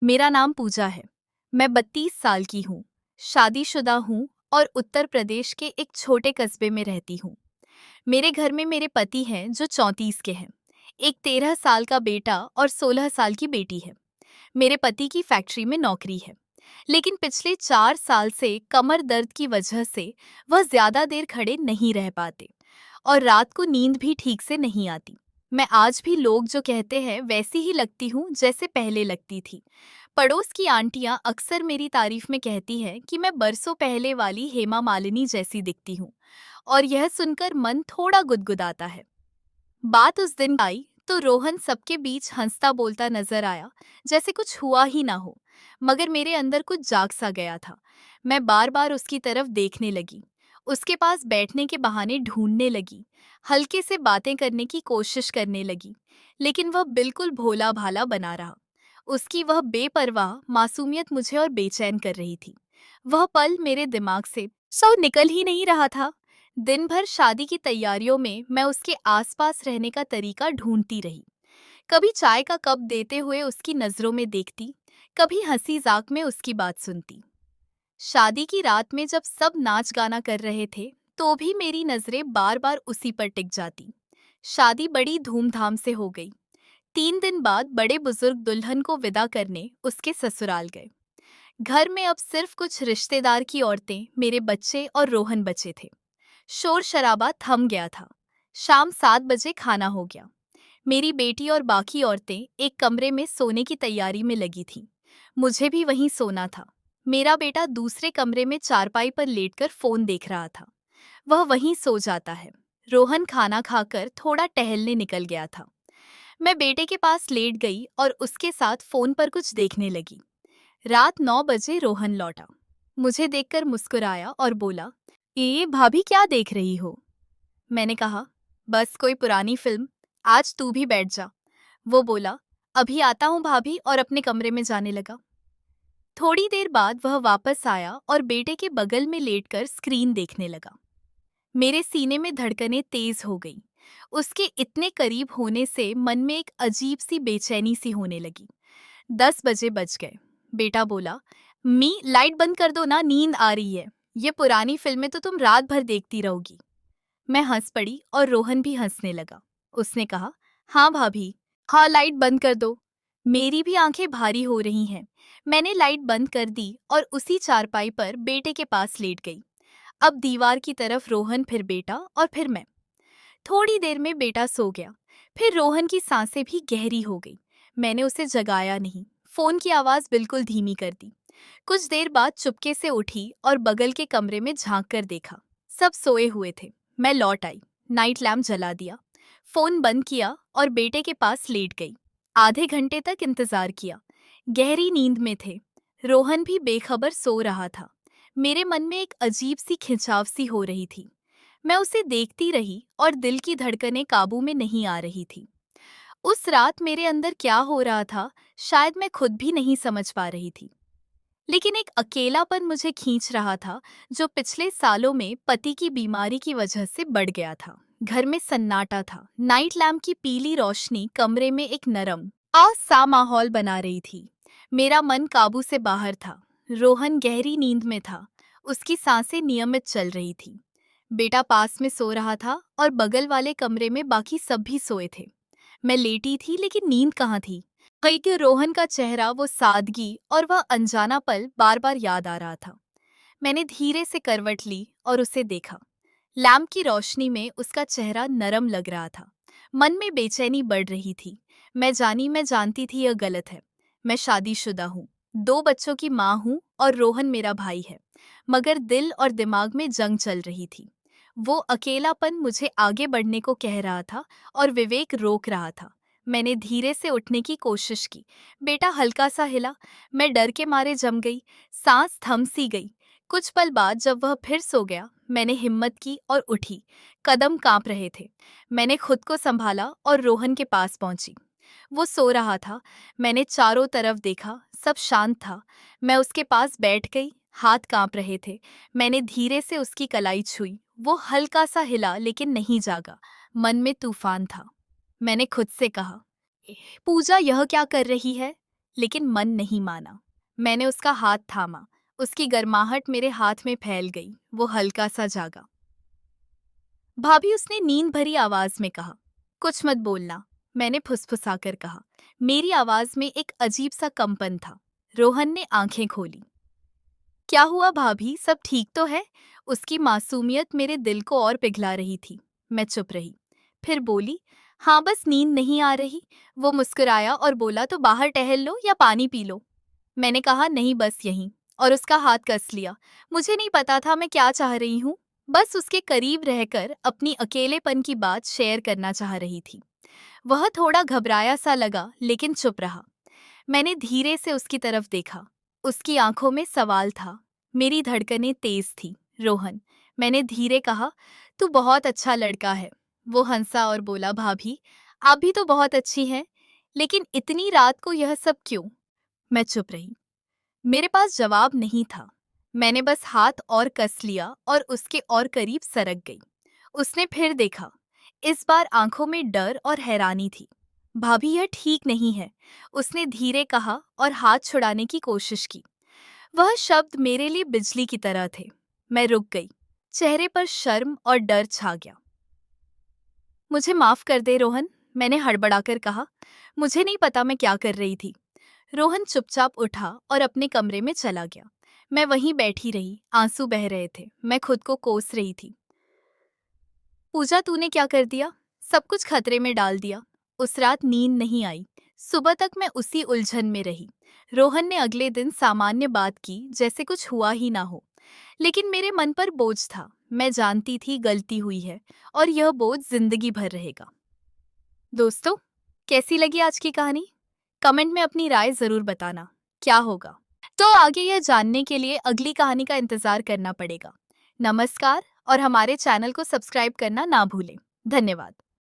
मेरा नाम पूजा है। मैं 32 साल की हूँ, शादीशुदा हूँ और उत्तर प्रदेश के एक छोटे कस्बे में रहती हूँ। मेरे घर में मेरे पति हैं जो 34 के हैं, एक 13 साल का बेटा और 16 साल की बेटी है। मेरे पति की फैक्ट्री में नौकरी है, लेकिन पिछले 4 साल से कमर दर्द की वजह से वह ज्यादा देर खड़े नहीं रह पाते और रात को नींद भी ठीक से नहीं आती। मैं आज भी लोग जो कहते हैं वैसी ही लगती हूँ जैसे पहले लगती थी। पड़ोस की आंटियां अक्सर मेरी तारीफ में कहती हैं कि मैं बरसों पहले वाली हेमा मालिनी जैसी दिखती हूँ और यह सुनकर मन थोड़ा गुदगुदाता है। बात उस दिन आई तो रोहन सबके बीच हंसता बोलता नजर आया, जैसे कुछ हुआ ही ना हो। मगर मेरे अंदर कुछ जाग सा गया था। मैं बार बार उसकी तरफ देखने लगी, उसके पास बैठने के बहाने ढूंढने लगी, हल्के से बातें करने की कोशिश करने लगी, लेकिन वह बिल्कुल भोला भाला बना रहा। उसकी वह बेपरवाह मासूमियत मुझे और बेचैन कर रही थी। वह पल मेरे दिमाग से सौ निकल ही नहीं रहा था। दिन भर शादी की तैयारियों में मैं उसके आसपास रहने का तरीका ढूंढती रही। कभी चाय का कप देते हुए उसकी नजरों में देखती, कभी हंसी जाक में उसकी बात सुनती। शादी की रात में जब सब नाच गाना कर रहे थे, तो भी मेरी नजरें बार बार उसी पर टिक जाती। शादी बड़ी धूमधाम से हो गई। 3 दिन बाद बड़े बुजुर्ग दुल्हन को विदा करने उसके ससुराल गए। घर में अब सिर्फ कुछ रिश्तेदार की औरतें, मेरे बच्चे और रोहन बचे थे। शोर शराबा थम गया था। शाम 7 बजे खाना हो गया। मेरी बेटी और बाकी औरतें एक कमरे में सोने की तैयारी में लगी थीं। मुझे भी वहीं सोना था। मेरा बेटा दूसरे कमरे में चारपाई पर लेटकर फोन देख रहा था। वह वहीं सो जाता है। रोहन खाना खाकर थोड़ा टहलने निकल गया था। मैं बेटे के पास लेट गई और उसके साथ फोन पर कुछ देखने लगी। रात 9 बजे रोहन लौटा। मुझे देखकर मुस्कुराया और बोला, ये भाभी क्या देख रही हो? मैंने कहा, बस कोई पुरानी फिल्म, आज तू भी बैठ जा। वो बोला, अभी आता हूँ भाभी, और अपने कमरे में जाने लगा। थोड़ी देर बाद वह वापस आया और बेटे के बगल में लेटकर स्क्रीन देखने लगा। मेरे सीने में धड़कनें तेज हो गई। उसके इतने करीब होने से मन में एक अजीब सी बेचैनी सी होने लगी। 10 बजे बज गए। बेटा बोला, मी लाइट बंद कर दो ना, नींद आ रही है। ये पुरानी फिल्में तो तुम रात भर देखती रहोगी। मैं हंस पड़ी और रोहन भी हंसने लगा। उसने कहा, हाँ भाभी, हाँ लाइट बंद कर दो। मेरी भी आंखें भारी हो रही हैं। मैंने लाइट बंद कर दी और उसी चारपाई पर बेटे के पास लेट गई। अब दीवार की तरफ रोहन, फिर बेटा और फिर मैं। थोड़ी देर में बेटा सो गया। फिर रोहन की सांसें भी गहरी हो गई। मैंने उसे जगाया नहीं, फोन की आवाज बिल्कुल धीमी कर दी। कुछ देर बाद चुपके से उठी और बगल के कमरे में झांक कर देखा। सब सोए हुए थे। मैं लौट आई, नाइट लैम्प जला दिया, फोन बंद किया और बेटे के पास लेट गई। आधे घंटे तक इंतजार किया। गहरी नींद में थे। रोहन भी बेखबर सो रहा था। मेरे मन में एक अजीब सी खिंचाव सी हो रही थी। मैं उसे देखती रही और दिल की धड़कनें काबू में नहीं आ रही थी। उस रात मेरे अंदर क्या हो रहा था, शायद मैं खुद भी नहीं समझ पा रही थी। लेकिन एक अकेलापन मुझे खींच रहा था, जो पिछले सालों में पति की बीमारी की वजह से बढ़ गया था। घर में सन्नाटा था। नाइट लैम्प की पीली रोशनी कमरे में एक नरम सा माहौल बना रही थी। मेरा मन काबू से बाहर था। रोहन गहरी नींद में था। उसकी सांसें नियमित चल रही थी। बेटा पास में सो रहा था और बगल वाले कमरे में बाकी सब भी सोए थे। मैं लेटी थी, लेकिन नींद कहाँ थी। कई कि रोहन का चेहरा, वो सादगी और वह अनजाना पल बार बार याद आ रहा था। मैंने धीरे से करवट ली और उसे देखा। लैम्प की रोशनी में उसका चेहरा नरम लग रहा था। मन में बेचैनी बढ़ रही थी। मैं जानती थी यह गलत है। मैं शादीशुदा हूँ, 2 बच्चों की माँ हूँ और रोहन मेरा भाई है। मगर दिल और दिमाग में जंग चल रही थी। वो अकेलापन मुझे आगे बढ़ने को कह रहा था और विवेक रोक रहा था। मैंने धीरे से उठने की कोशिश की। बेटा हल्का सा हिला। मैं डर के मारे जम गई। सांस थम सी गई। कुछ पल बाद जब वह फिर सो गया, मैंने हिम्मत की और उठी। कदम कांप रहे थे। मैंने खुद को संभाला और रोहन के पास पहुंची। वो सो रहा था। मैंने चारों तरफ देखा, सब शांत था। मैं उसके पास बैठ गई। हाथ कांप रहे थे। मैंने धीरे से उसकी कलाई छुई। वो हल्का सा हिला, लेकिन नहीं जागा। मन में तूफान था। मैंने खुद से कहा, पूजा यह क्या कर रही है? लेकिन मन नहीं माना। मैंने उसका हाथ थामा। उसकी गर्माहट मेरे हाथ में फैल गई। वो हल्का सा जागा। भाभी, उसने नींद भरी आवाज में कहा। कुछ मत बोलना, मैंने फुसफुसाकर कहा। मेरी आवाज में एक अजीब सा कंपन था। रोहन ने आंखें खोली। क्या हुआ भाभी, सब ठीक तो है? उसकी मासूमियत मेरे दिल को और पिघला रही थी। मैं चुप रही। फिर बोली, हाँ बस नींद नहीं आ रही। वो मुस्कुराया और बोला, तो बाहर टहल लो या पानी पी लो। मैंने कहा, नहीं बस यहीं, और उसका हाथ कस लिया। मुझे नहीं पता था मैं क्या चाह रही हूँ। बस उसके करीब रहकर अपनी अकेलेपन की बात शेयर करना चाह रही थी। वह थोड़ा घबराया सा लगा, लेकिन चुप रहा। मैंने धीरे से उसकी तरफ देखा। उसकी आंखों में सवाल था। मेरी धड़कनें तेज थी। रोहन, मैंने धीरे कहा, तू बहुत अच्छा लड़का है। वो हंसा और बोला, भाभी आप भी तो बहुत अच्छी हैं, लेकिन इतनी रात को यह सब क्यों? मैं चुप रही। मेरे पास जवाब नहीं था। मैंने बस हाथ और कस लिया और उसके और करीब सरक गई। उसने फिर देखा। इस बार आंखों में डर और हैरानी थी। भाभी यह ठीक नहीं है, उसने धीरे कहा और हाथ छुड़ाने की कोशिश की। वह शब्द मेरे लिए बिजली की तरह थे। मैं रुक गई। चेहरे पर शर्म और डर छा गया। मुझे माफ कर दे रोहन, मैंने हड़बड़ाकर कहा। मुझे नहीं पता मैं क्या कर रही थी। रोहन चुपचाप उठा और अपने कमरे में चला गया। मैं वहीं बैठी रही। आंसू बह रहे थे। मैं खुद को कोस रही थी। पूजा, तूने क्या कर दिया? सब कुछ खतरे में डाल दिया। उस रात नींद नहीं आई। सुबह तक मैं उसी उलझन में रही। रोहन ने अगले दिन सामान्य बात की, जैसे कुछ हुआ ही ना हो। लेकिन मेरे मन पर बोझ था। मैं जानती थी गलती हुई है, और यह बोझ जिंदगी भर रहेगा। दोस्तों, कैसी लगी आज की कहानी? कमेंट में अपनी राय जरूर बताना। क्या होगा? तो आगे यह जानने के लिए अगली कहानी का इंतजार करना पड़ेगा। नमस्कार, और हमारे चैनल को सब्सक्राइब करना ना भूलें। धन्यवाद।